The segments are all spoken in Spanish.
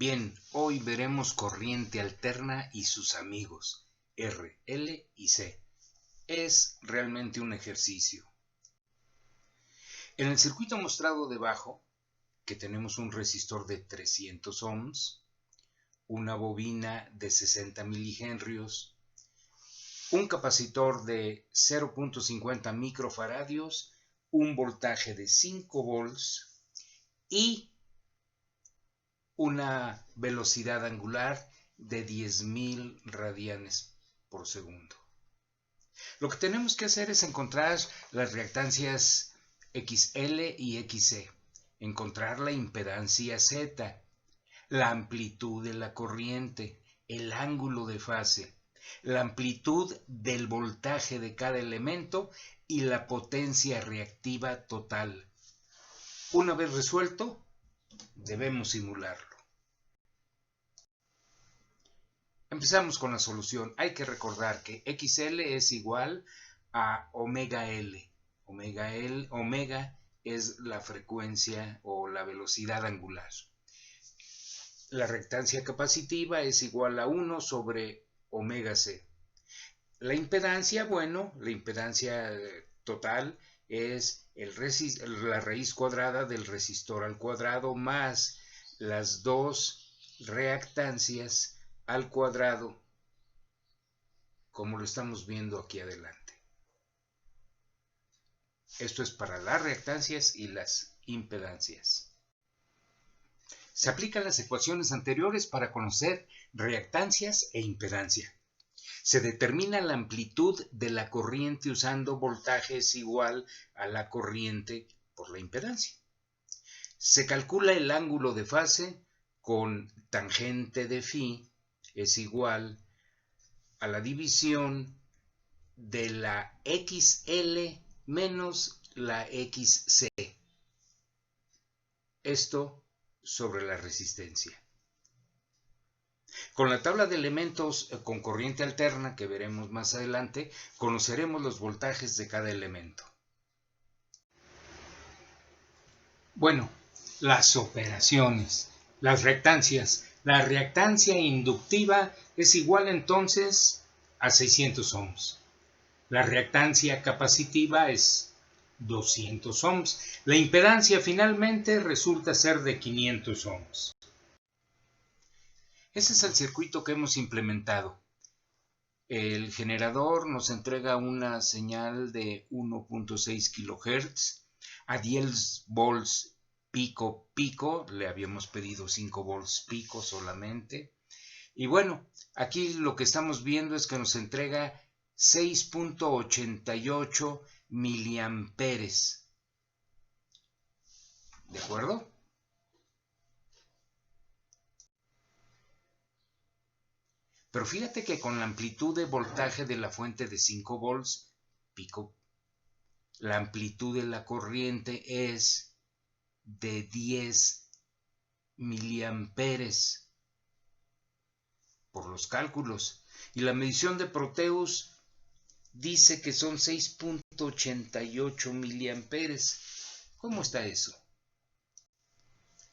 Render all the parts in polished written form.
Bien, hoy veremos corriente alterna y sus amigos, R, L y C. Es realmente un ejercicio. En el circuito mostrado debajo, que tenemos un resistor de 300 ohms, una bobina de 60 milihenrios, un capacitor de 0.50 microfaradios, un voltaje de 5 volts y una velocidad angular de 10.000 radianes por segundo. Lo que tenemos que hacer es encontrar las reactancias XL y XC, encontrar la impedancia Z, la amplitud de la corriente, el ángulo de fase, la amplitud del voltaje de cada elemento y la potencia reactiva total. Una vez resuelto, debemos simularlo. Empezamos con la solución. Hay que recordar que XL es igual a omega L. Omega es la frecuencia o la velocidad angular. La reactancia capacitiva es igual a 1 sobre omega C. La impedancia, la impedancia total es la raíz cuadrada del resistor al cuadrado más las dos reactancias al cuadrado, como lo estamos viendo aquí adelante. Esto es para las reactancias y las impedancias. Se aplican las ecuaciones anteriores para conocer reactancias e impedancia. Se determina la amplitud de la corriente usando voltaje es igual a la corriente por la impedancia. Se calcula el ángulo de fase con tangente de phi es igual a la división de la XL menos la XC. Esto sobre la resistencia. Con la tabla de elementos con corriente alterna que veremos más adelante, conoceremos los voltajes de cada elemento. Bueno, las operaciones, las reactancias. La reactancia inductiva es igual entonces a 600 ohms. La reactancia capacitiva es 200 ohms. La impedancia finalmente resulta ser de 500 ohms. Ese es el circuito que hemos implementado. El generador nos entrega una señal de 1.6 kHz a 10 volts pico, le habíamos pedido 5 volts pico solamente. Y bueno, aquí lo que estamos viendo es que nos entrega 6.88 miliamperes. ¿De acuerdo? Pero fíjate que con la amplitud de voltaje de la fuente de 5 volts pico, la amplitud de la corriente es de 10 miliamperes por los cálculos. Y la medición de Proteus dice que son 6.88 miliamperes. ¿Cómo está eso?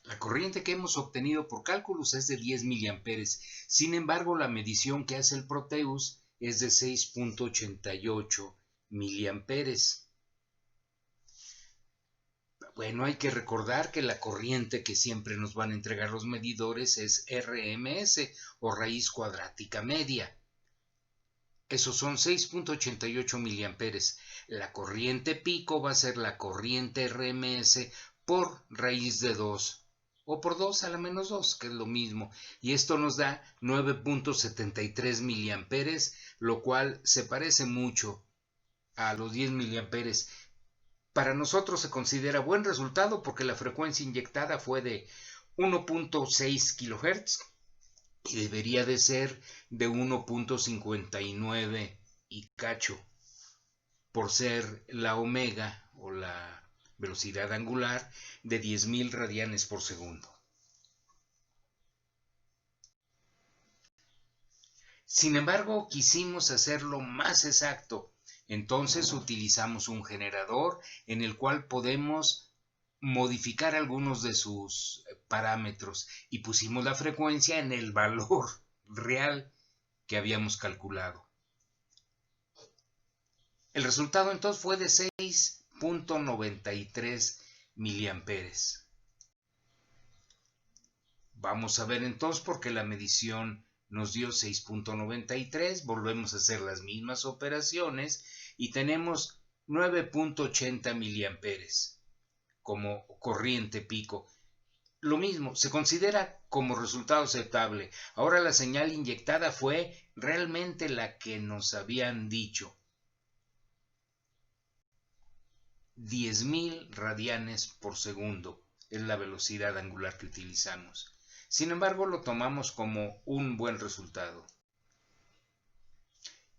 La corriente que hemos obtenido por cálculos es de 10 miliamperes. Sin embargo, la medición que hace el Proteus es de 6.88 miliamperes. Bueno, hay que recordar que la corriente que siempre nos van a entregar los medidores es RMS o raíz cuadrática media. Esos son 6.88 miliamperes. La corriente pico va a ser la corriente RMS por raíz de 2 o por 2 a la menos 2, que es lo mismo. Y esto nos da 9.73 miliamperes, lo cual se parece mucho a los 10 miliamperes. Para nosotros se considera buen resultado porque la frecuencia inyectada fue de 1.6 kHz y debería de ser de 1.59 y cacho, por ser la omega o la velocidad angular de 10.000 radianes por segundo. Sin embargo, quisimos hacerlo más exacto. Entonces utilizamos un generador en el cual podemos modificar algunos de sus parámetros y pusimos la frecuencia en el valor real que habíamos calculado. El resultado entonces fue de 6.93 miliamperes. Vamos a ver entonces por qué la medición nos dio 6.93, volvemos a hacer las mismas operaciones y tenemos 9.80 miliamperes como corriente pico. Lo mismo, se considera como resultado aceptable. Ahora la señal inyectada fue realmente la que nos habían dicho. 10.000 radianes por segundo es la velocidad angular que utilizamos. Sin embargo, lo tomamos como un buen resultado.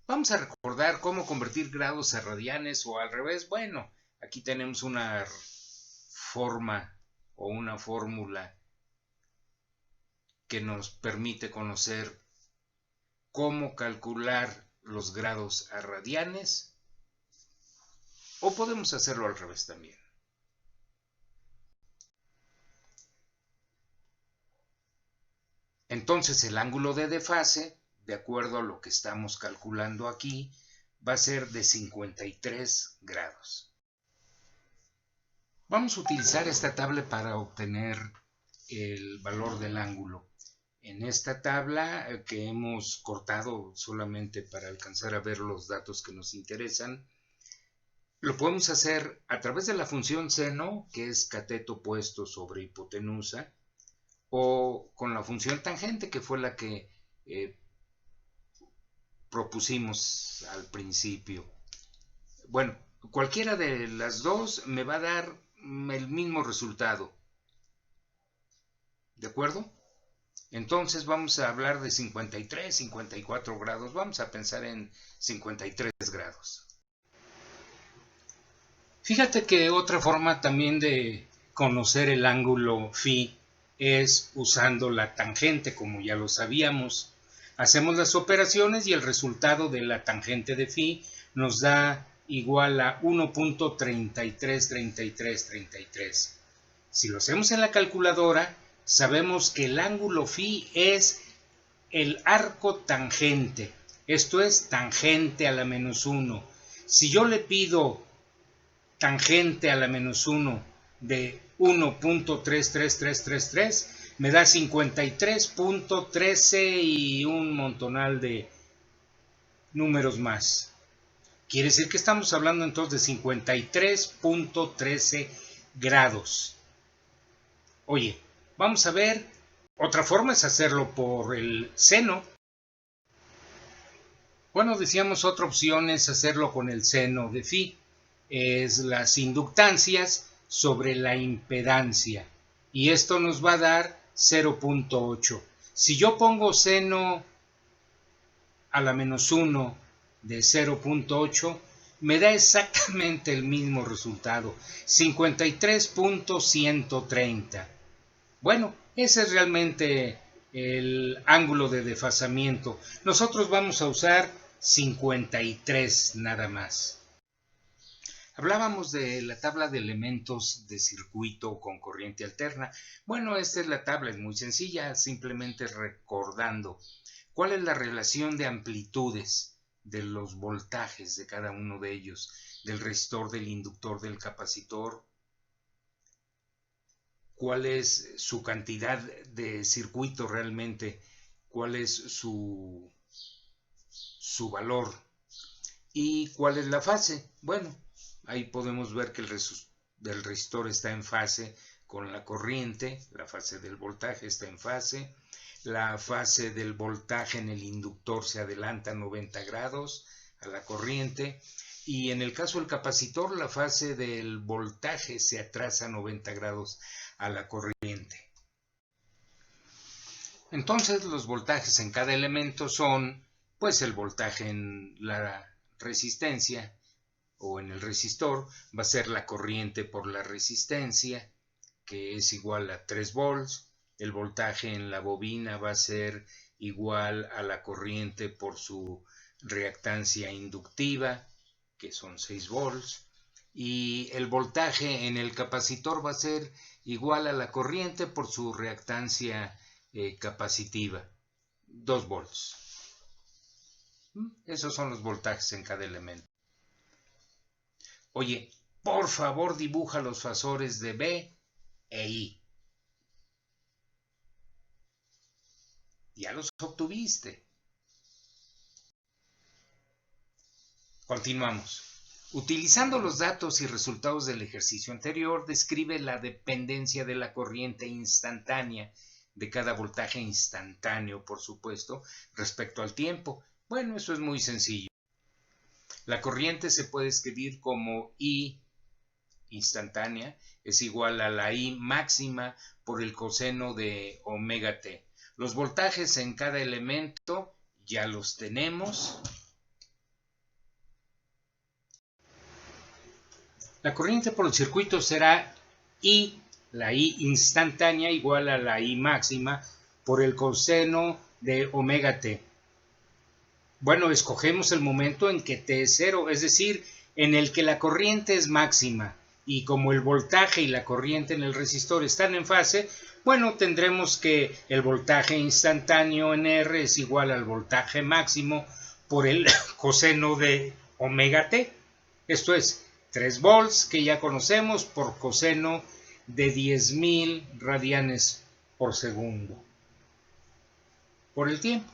Vamos a recordar cómo convertir grados a radianes o al revés. Bueno, aquí tenemos una forma o una fórmula que nos permite conocer cómo calcular los grados a radianes, o podemos hacerlo al revés también. Entonces el ángulo de desfase, de acuerdo a lo que estamos calculando aquí, va a ser de 53 grados. Vamos a utilizar esta tabla para obtener el valor del ángulo. En esta tabla que hemos cortado solamente para alcanzar a ver los datos que nos interesan, lo podemos hacer a través de la función seno, que es cateto opuesto sobre hipotenusa, o con la función tangente, que fue la que propusimos al principio. Bueno, cualquiera de las dos me va a dar el mismo resultado. ¿De acuerdo? Entonces vamos a hablar de 53, 54 grados. Vamos a pensar en 53 grados. Fíjate que otra forma también de conocer el ángulo phi es usando la tangente, como ya lo sabíamos. Hacemos las operaciones y el resultado de la tangente de phi nos da igual a 1.333333. Si lo hacemos en la calculadora, sabemos que el ángulo phi es el arco tangente. Esto es tangente a la menos 1. Si yo le pido tangente a la menos 1 de 1.33333, me da 53.13 y un montonal de números más. Quiere decir que estamos hablando entonces de 53.13 grados. Oye, vamos a ver, otra forma es hacerlo por el seno. Bueno, decíamos otra opción es hacerlo con el seno de phi. Es las inductancias sobre la impedancia. Y esto nos va a dar 0.8. Si yo pongo seno a la menos 1 de 0.8, me da exactamente el mismo resultado, 53.130. Bueno, ese es realmente el ángulo de desfasamiento. Nosotros vamos a usar 53 nada más. Hablábamos de la tabla de elementos de circuito con corriente alterna. Bueno, esta es la tabla, es muy sencilla, simplemente recordando cuál es la relación de amplitudes de los voltajes de cada uno de ellos, del resistor, del inductor, del capacitor, cuál es su cantidad de circuito realmente, cuál es su valor y cuál es la fase. Bueno, ahí podemos ver que el resistor está en fase con la corriente, la fase del voltaje está en fase, la fase del voltaje en el inductor se adelanta 90 grados a la corriente y en el caso del capacitor la fase del voltaje se atrasa 90 grados a la corriente. Entonces los voltajes en cada elemento son pues el voltaje en la resistencia o en el resistor va a ser la corriente por la resistencia, que es igual a 3 volts. El voltaje en la bobina va a ser igual a la corriente por su reactancia inductiva, que son 6 volts. y el voltaje en el capacitor va a ser igual a la corriente por su reactancia capacitiva, 2 volts. Esos son los voltajes en cada elemento. Oye, por favor dibuja los fasores de B e I. Ya los obtuviste. Continuamos. Utilizando los datos y resultados del ejercicio anterior, describe la dependencia de la corriente instantánea, de cada voltaje instantáneo, por supuesto, respecto al tiempo. Bueno, eso es muy sencillo. La corriente se puede escribir como I instantánea es igual a la I máxima por el coseno de omega t. Los voltajes en cada elemento ya los tenemos. La corriente por el circuito será I, la I instantánea igual a la I máxima por el coseno de omega t. Bueno, escogemos el momento en que t es 0, es decir, en el que la corriente es máxima, y como el voltaje y la corriente en el resistor están en fase, bueno, tendremos que el voltaje instantáneo en R es igual al voltaje máximo por el coseno de omega t. Esto es 3 volts que ya conocemos por coseno de 10.000 radianes por segundo. Por el tiempo.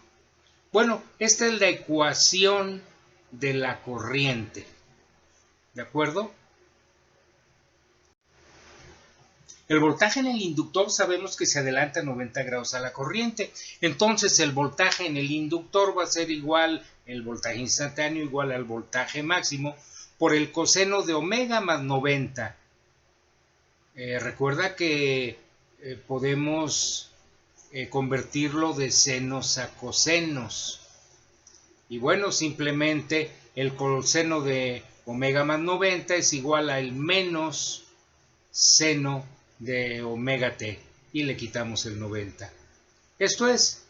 Bueno, esta es la ecuación de la corriente. ¿De acuerdo? El voltaje en el inductor sabemos que se adelanta 90 grados a la corriente. Entonces el voltaje en el inductor va a ser igual, el voltaje instantáneo igual al voltaje máximo por el coseno de omega más 90. Recuerda que podemos convertirlo de senos a cosenos. Y bueno, simplemente el coseno de omega más 90 es igual al menos seno de omega t. Y le quitamos el 90. Esto es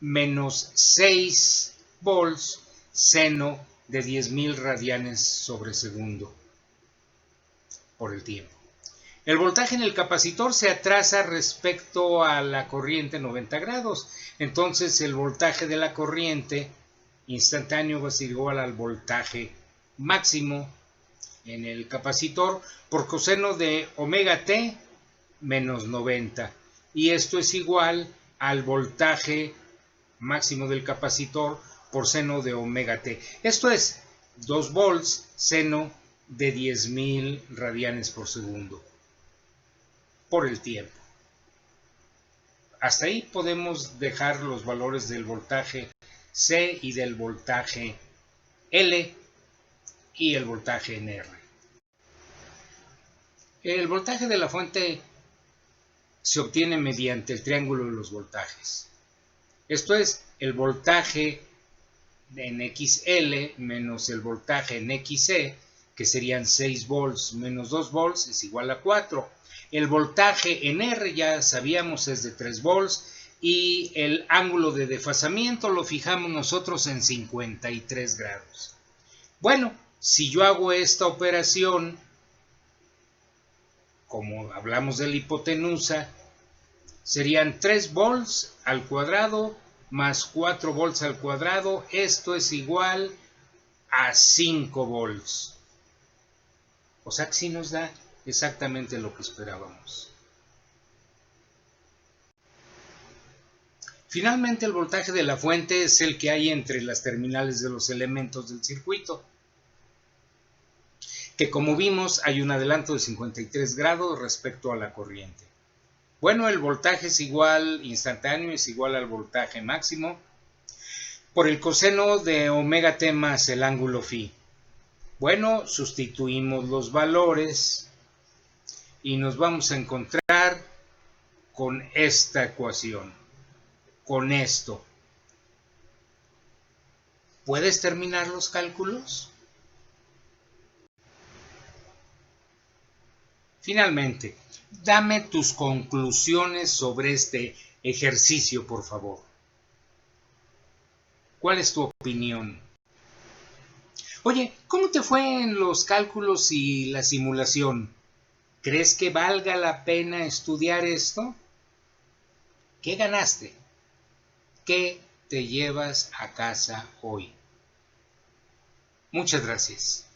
menos 6 volts seno de 10.000 radianes sobre segundo por el tiempo. El voltaje en el capacitor se atrasa respecto a la corriente 90 grados. Entonces el voltaje de la corriente instantáneo va a ser igual al voltaje máximo en el capacitor por coseno de omega t menos 90. Y esto es igual al voltaje máximo del capacitor por seno de omega t. Esto es 2 volts seno de 10.000 radianes por segundo por el tiempo. Hasta ahí podemos dejar los valores del voltaje C y del voltaje L y el voltaje en R. El voltaje de la fuente se obtiene mediante el triángulo de los voltajes. Esto es el voltaje en XL menos el voltaje en XC, que serían 6 volts menos 2 volts es igual a 4. El voltaje en R ya sabíamos es de 3 volts y el ángulo de desfasamiento lo fijamos nosotros en 53 grados. Bueno, si yo hago esta operación, como hablamos de la hipotenusa, serían 3 volts al cuadrado más 4 volts al cuadrado. Esto es igual a 5 volts. O sea que sí nos da exactamente lo que esperábamos. Finalmente, el voltaje de la fuente es el que hay entre las terminales de los elementos del circuito, que como vimos hay un adelanto de 53 grados respecto a la corriente. Bueno, el voltaje es igual, instantáneo es igual al voltaje máximo por el coseno de omega t más el ángulo phi. Bueno, sustituimos los valores y nos vamos a encontrar con esta ecuación, con esto. ¿Puedes terminar los cálculos? Finalmente, dame tus conclusiones sobre este ejercicio, por favor. ¿Cuál es tu opinión? Oye, ¿cómo te fue en los cálculos y la simulación? ¿Crees que valga la pena estudiar esto? ¿Qué ganaste? ¿Qué te llevas a casa hoy? Muchas gracias.